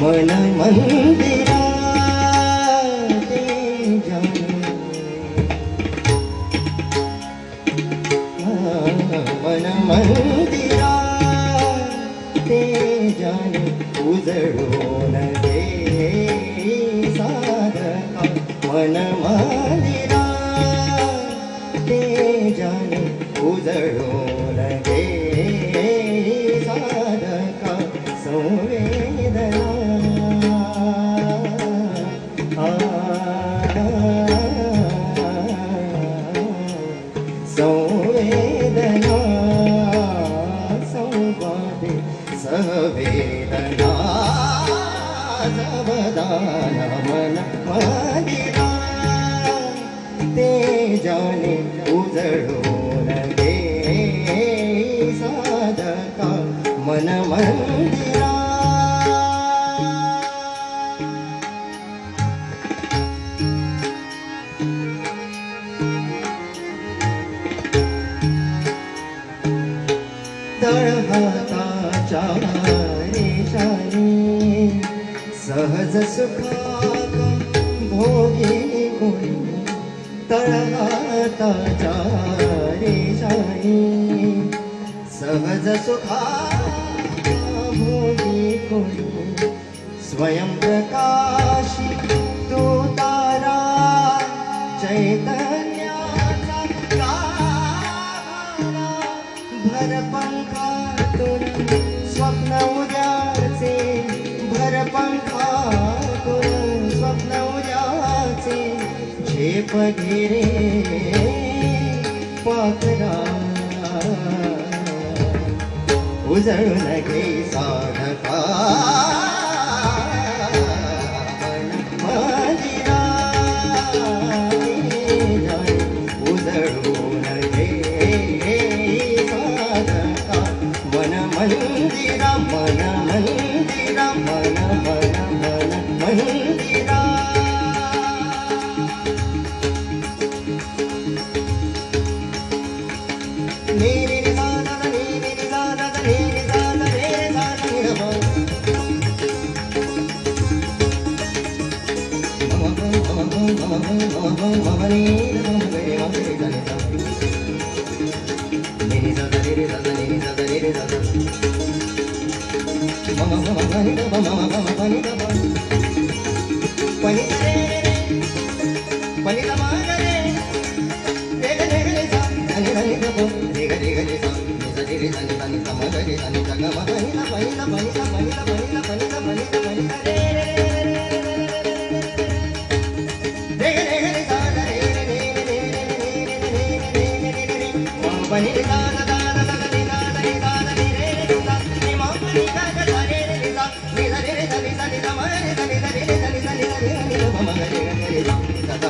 मन मंदिरा मन मंदिरा ते जाने उजळून दे साधका मन मंदिरा ते जाने उजळून दे साधका संवेदना संवेदना संवादे सवेदना सबदान मन मंदिरा ते जाने उजळून दे साधका मन मंदिरा तळहाताच्या रेषाने सहज सुखात भोगी कोणी तळहाताच्या रेषाने सहज सुखात भोगी कोणी स्वयं प्रकाशी तू तारा चैतन्याचा गाभारा भर पंखातून स्वप्न उद्याचे भर पंखातून स्वप्न उद्याचे झेप घेरे पाखरा उजळून घे साधका मंदिरा उजळून घे साधका मन मंदिरा मन मंदिरा मन मन मन मंदिरा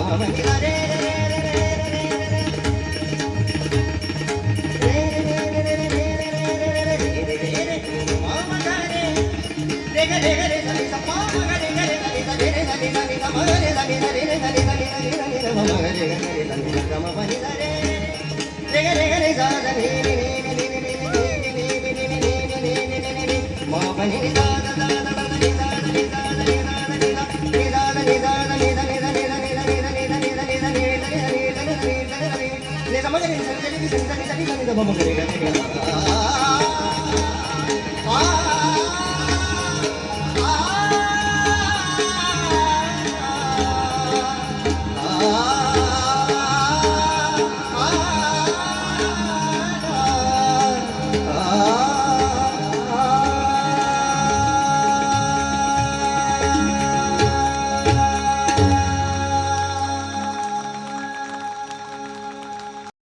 Mama, Ni